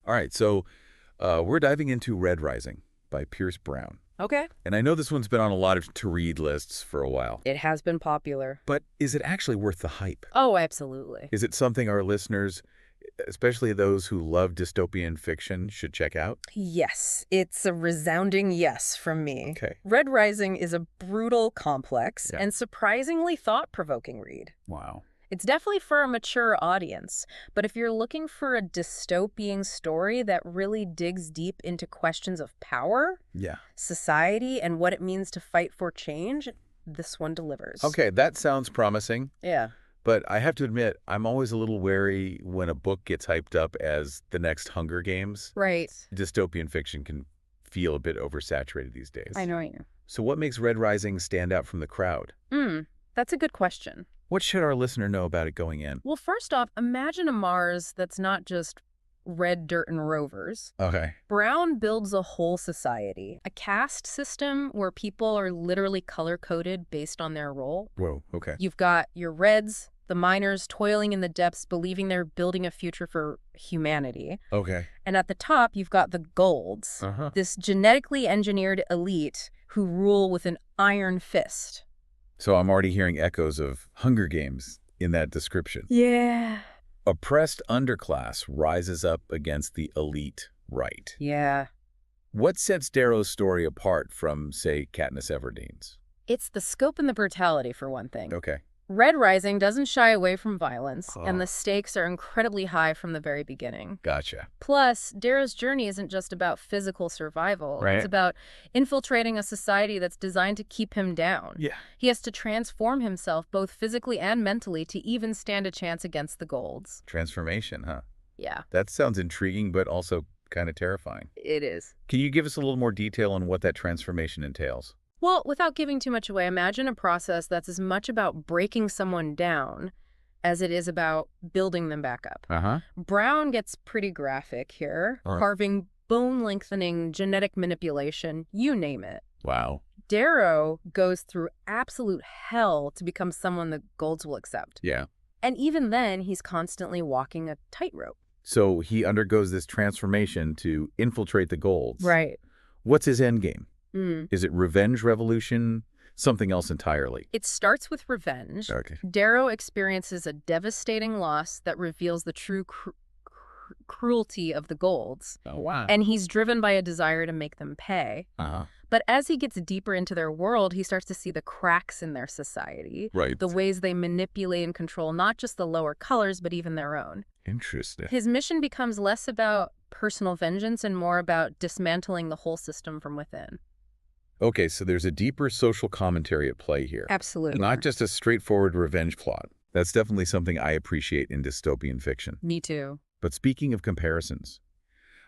All right, so we're diving into Red Rising by Pierce Brown. Okay. And I know this one's been on a lot of to-read lists for a while. It has been popular. But is it actually worth the hype? Oh, absolutely. Is it something our listeners, especially those who love dystopian fiction, should check out? Yes, it's a resounding yes from me. Okay. Red Rising is a brutal, complex, Yeah. and surprisingly thought-provoking read. Wow. It's definitely for a mature audience, but if you're looking for a dystopian story that really digs deep into questions of power, Yeah. society, and what it means to fight for change, this one delivers. Okay, that sounds promising. Yeah. But I have to admit, I'm always a little wary when a book gets hyped up as the next Hunger Games. Right. Dystopian fiction can feel a bit oversaturated these days. I know you. So what makes Red Rising stand out from the crowd? That's a good question. What should our listener know about it going in? Well, first off, imagine a Mars that's not just red dirt and rovers. Okay. Brown builds a whole society, a caste system where people are literally color-coded based on their role. Whoa, okay. You've got your reds, the miners toiling in the depths, believing they're building a future for humanity. Okay. And at the top, you've got the golds, this genetically engineered elite who rule with an iron fist. So I'm already hearing echoes of Hunger Games in that description. Yeah. Oppressed underclass rises up against the elite right. Yeah. What sets Darrow's story apart from, say, Katniss Everdeen's? It's the scope and the brutality, for one thing. Okay. Red Rising doesn't shy away from violence, and the stakes are incredibly high from the very beginning. Gotcha. Plus, Darrow's journey isn't just about physical survival. Right. It's about infiltrating a society that's designed to keep him down. Yeah. He has to transform himself both physically and mentally to even stand a chance against the golds. Transformation, huh? Yeah, That sounds intriguing, but also kind of terrifying. it is. Can you give us a little more detail on what that transformation entails? Well, without giving too much away, imagine a process that's as much about breaking someone down as it is about building them back up. Brown gets pretty graphic here, carving bone-lengthening, genetic manipulation, you name it. Wow. Darrow goes through absolute hell to become someone the golds will accept. Yeah. And even then, he's constantly walking a tightrope. So he undergoes this transformation to infiltrate the golds. Right. What's his end game? Is it revenge revolution? Something else entirely? It starts with revenge. Okay. Darrow experiences a devastating loss that reveals the true cruelty of the golds. Oh, wow. And he's driven by a desire to make them pay. But as he gets deeper into their world, he starts to see the cracks in their society. Right. The ways they manipulate and control not just the lower colors, but even their own. Interesting. His mission becomes less about personal vengeance and more about dismantling the whole system from within. Okay, so there's a deeper social commentary at play here. Absolutely. Not just a straightforward revenge plot. That's definitely something I appreciate in dystopian fiction. Me too. But speaking of comparisons,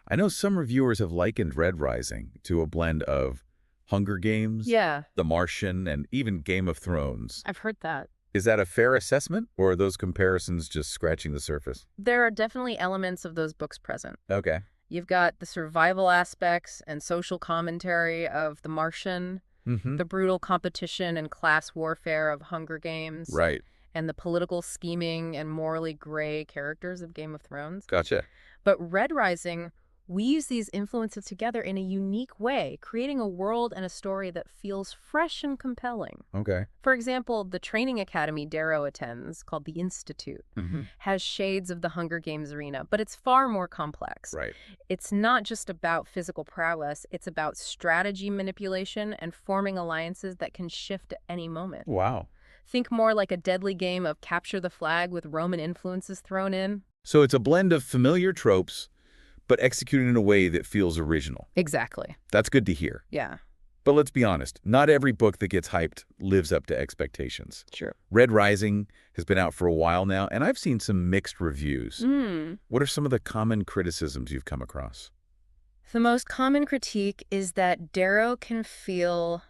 I know some reviewers have likened Red Rising to a blend of Hunger Games, Yeah, The Martian, and even Game of Thrones. I've heard that. Is that a fair assessment, or are those comparisons just scratching the surface? There are definitely elements of those books present. Okay. You've got the survival aspects and social commentary of The Martian, the brutal competition and class warfare of Hunger Games, Right. and the political scheming and morally gray characters of Game of Thrones. Gotcha. But Red Rising weaves these influences together in a unique way, creating a world and a story that feels fresh and compelling. Okay. For example, the training academy Darrow attends, called the Institute, has shades of the Hunger Games arena, but it's far more complex. Right. It's not just about physical prowess, it's about strategy manipulation and forming alliances that can shift at any moment. Wow. Think more like a deadly game of capture the flag with Roman influences thrown in. So it's a blend of familiar tropes, but executed in a way that feels original. Exactly. That's good to hear. Yeah. But let's be honest, not every book that gets hyped lives up to expectations. Sure. Red Rising has been out for a while now, and I've seen some mixed reviews. What are some of the common criticisms you've come across? The most common critique is that Darrow can feel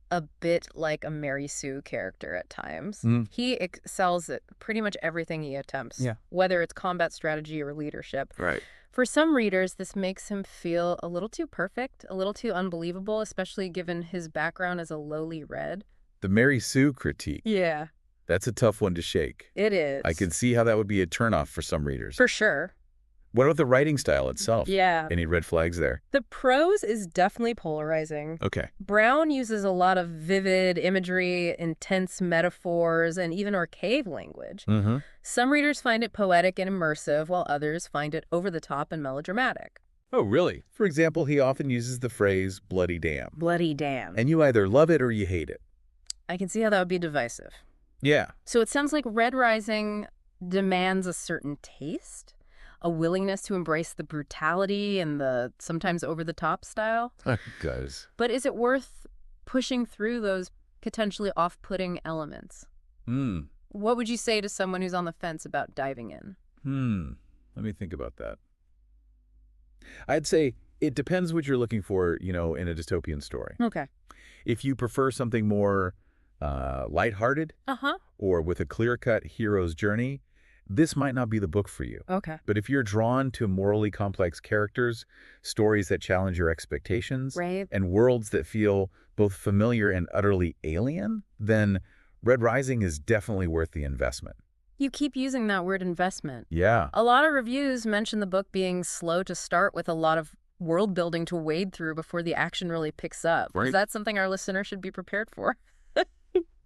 a bit like a Mary Sue character at times. He excels at pretty much everything he attempts, whether it's combat strategy or leadership. Right. For some readers, this makes him feel a little too perfect, a little too unbelievable, especially given his background as a lowly red. The Mary Sue critique. Yeah, That's a tough one to shake. it is. I can see how that would be a turnoff for some readers. For sure. What about the writing style itself? Yeah. Any red flags there? The prose is definitely polarizing. Okay. Brown uses a lot of vivid imagery, intense metaphors, and even archaic language. Mm-hmm. Some readers find it poetic and immersive, while others find it over-the-top and melodramatic. Oh, really? For example, he often uses the phrase, bloody damn. Bloody damn. And you either love it or you hate it. I can see how that would be divisive. Yeah. So it sounds like Red Rising demands a certain taste, a willingness to embrace the brutality and the sometimes over-the-top style. It does. But is it worth pushing through those potentially off-putting elements? What would you say to someone who's on the fence about diving in? Let me think about that. I'd say it depends what you're looking for, in a dystopian story. Okay. If you prefer something more lighthearted or with a clear-cut hero's journey, this might not be the book for you. Okay. But if you're drawn to morally complex characters, stories that challenge your expectations, Right. and worlds that feel both familiar and utterly alien, then Red Rising is definitely worth the investment. You keep using that word investment. Yeah. A lot of reviews mention the book being slow to start with a lot of world building to wade through before the action really picks up. Right. Is that something our listeners should be prepared for?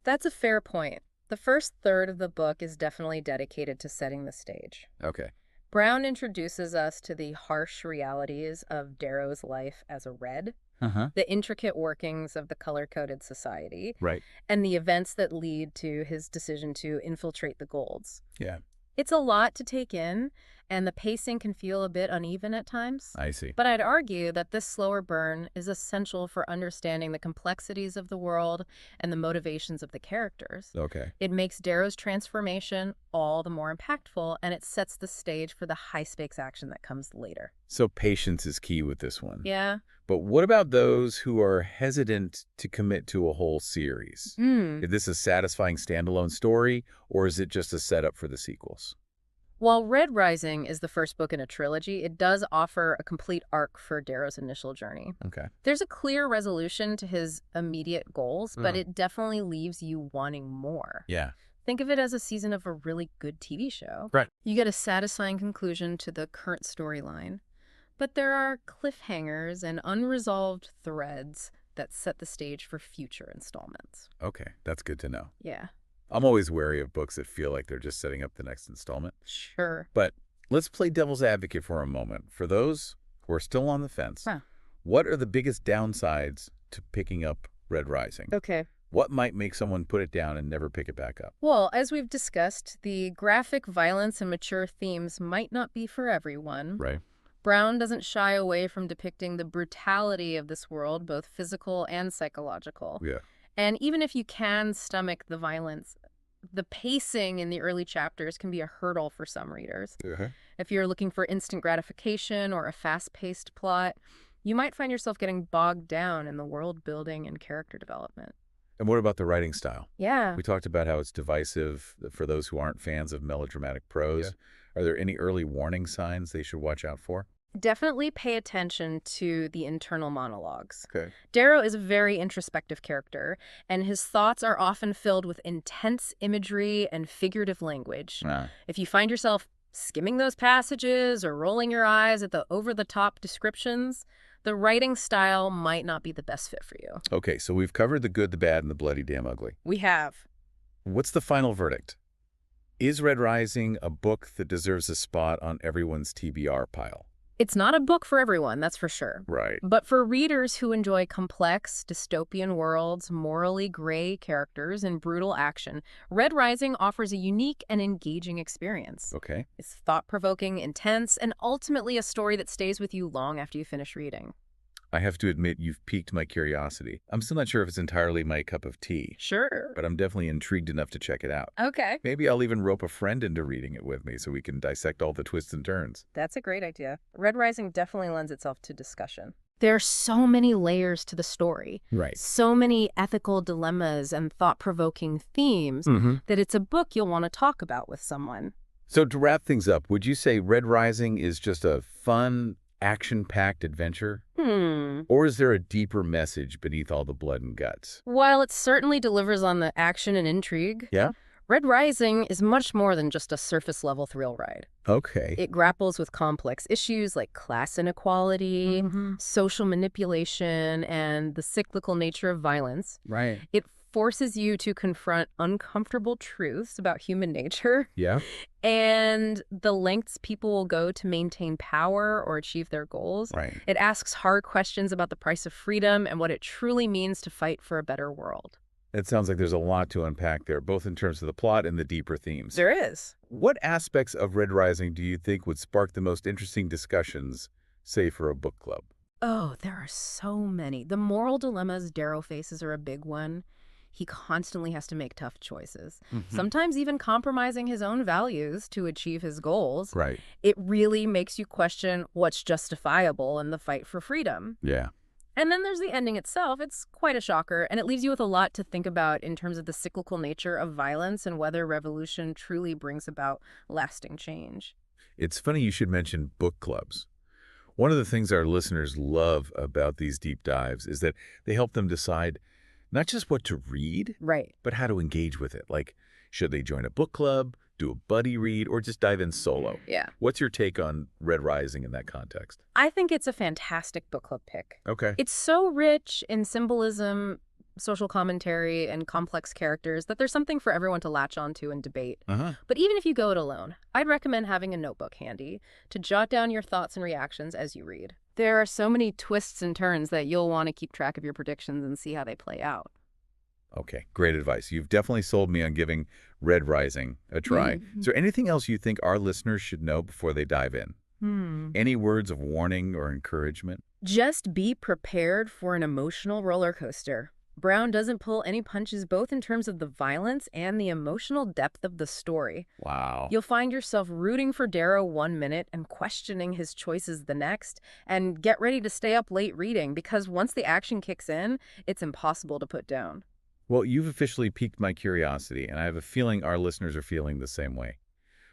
That's a fair point. The first third of the book is definitely dedicated to setting the stage. Okay. Brown introduces us to the harsh realities of Darrow's life as a Red, the intricate workings of the color-coded society, Right. and the events that lead to his decision to infiltrate the Golds. Yeah. It's a lot to take in, and the pacing can feel a bit uneven at times. I see. But I'd argue that this slower burn is essential for understanding the complexities of the world and the motivations of the characters. Okay. It makes Darrow's transformation all the more impactful, and it sets the stage for the high-stakes action that comes later. So patience is key with this one. Yeah. But what about those who are hesitant to commit to a whole series? Is this a satisfying standalone story, or is it just a setup for the sequels? While Red Rising is the first book in a trilogy, it does offer a complete arc for Darrow's initial journey. Okay. There's a clear resolution to his immediate goals, but it definitely leaves you wanting more. Yeah. Think of it as a season of a really good TV show. Right. You get a satisfying conclusion to the current storyline, but there are cliffhangers and unresolved threads that set the stage for future installments. Okay. That's good to know. Yeah. I'm always wary of books that feel like they're just setting up the next installment. Sure. But let's play devil's advocate for a moment. For those who are still on the fence, what are the biggest downsides to picking up Red Rising? Okay. What might make someone put it down and never pick it back up? Well, as we've discussed, the graphic violence and mature themes might not be for everyone. Right. Brown doesn't shy away from depicting the brutality of this world, both physical and psychological. Yeah. And even if you can stomach the violence, the pacing in the early chapters can be a hurdle for some readers. If you're looking for instant gratification or a fast-paced plot, you might find yourself getting bogged down in the world building and character development. And what about the writing style? Yeah. We talked about how it's divisive for those who aren't fans of melodramatic prose. Are there any early warning signs they should watch out for? Definitely pay attention to the internal monologues. Okay. Darrow is a very introspective character, and his thoughts are often filled with intense imagery and figurative language. If you find yourself skimming those passages or rolling your eyes at the over-the-top descriptions, the writing style might not be the best fit for you. Okay, so we've covered the good, the bad, and the bloody damn ugly. We have. What's the final verdict? Is Red Rising a book that deserves a spot on everyone's TBR pile? It's not a book for everyone, that's for sure. Right. But for readers who enjoy complex, dystopian worlds, morally gray characters, and brutal action, Red Rising offers a unique and engaging experience. Okay. It's thought-provoking, intense, and ultimately a story that stays with you long after you finish reading. I have to admit, you've piqued my curiosity. I'm still not sure if it's entirely my cup of tea. Sure. But I'm definitely intrigued enough to check it out. Okay. Maybe I'll even rope a friend into reading it with me so we can dissect all the twists and turns. That's a great idea. Red Rising definitely lends itself to discussion. There are so many layers to the story. Right. So many ethical dilemmas and thought-provoking themes that it's a book you'll want to talk about with someone. So to wrap things up, would you say Red Rising is just a fun, action-packed adventure? Or is there a deeper message beneath all the blood and guts? While it certainly delivers on the action and intrigue, Red Rising is much more than just a surface-level thrill ride. Okay. It grapples with complex issues like class inequality, social manipulation, and the cyclical nature of violence. Right. It forces you to confront uncomfortable truths about human nature Yeah. and the lengths people will go to maintain power or achieve their goals. Right. It asks hard questions about the price of freedom and what it truly means to fight for a better world. It sounds like there's a lot to unpack there, both in terms of the plot and the deeper themes. There is. What aspects of Red Rising do you think would spark the most interesting discussions, say, for a book club? Oh, there are so many. The moral dilemmas Darrow faces are a big one. He constantly has to make tough choices, sometimes even compromising his own values to achieve his goals. Right. It really makes you question what's justifiable in the fight for freedom. Yeah. And then there's the ending itself. It's quite a shocker, and it leaves you with a lot to think about in terms of the cyclical nature of violence and whether revolution truly brings about lasting change. It's funny you should mention book clubs. One of the things our listeners love about these deep dives is that they help them decide not just what to read, Right. but how to engage with it. Like, should they join a book club, do a buddy read, or just dive in solo? Yeah. What's your take on Red Rising in that context? I think it's a fantastic book club pick. Okay. It's so rich in symbolism, social commentary, and complex characters that there's something for everyone to latch onto and debate. But even if you go it alone, I'd recommend having a notebook handy to jot down your thoughts and reactions as you read. There are so many twists and turns that you'll want to keep track of your predictions and see how they play out. Okay, great advice. You've definitely sold me on giving Red Rising a try. Is there anything else you think our listeners should know before they dive in? Any words of warning or encouragement? Just be prepared for an emotional roller coaster. Brown doesn't pull any punches both in terms of the violence and the emotional depth of the story. Wow. You'll find yourself rooting for Darrow 1 minute and questioning his choices the next, and get ready to stay up late reading because once the action kicks in, it's impossible to put down. Well, you've officially piqued my curiosity, and I have a feeling our listeners are feeling the same way.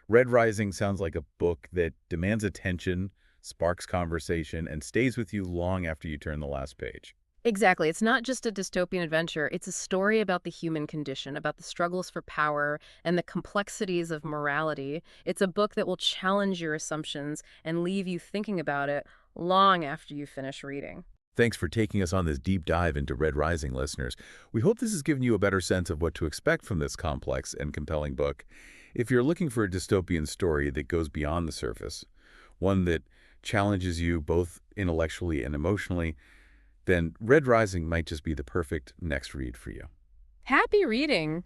Red Rising sounds like a book that demands attention, sparks conversation, and stays with you long after you turn the last page. Exactly. It's not just a dystopian adventure. It's a story about the human condition, about the struggles for power and the complexities of morality. It's a book that will challenge your assumptions and leave you thinking about it long after you finish reading. Thanks for taking us on this deep dive into Red Rising, listeners. We hope this has given you a better sense of what to expect from this complex and compelling book. If you're looking for a dystopian story that goes beyond the surface, one that challenges you both intellectually and emotionally, then Red Rising might just be the perfect next read for you. Happy reading!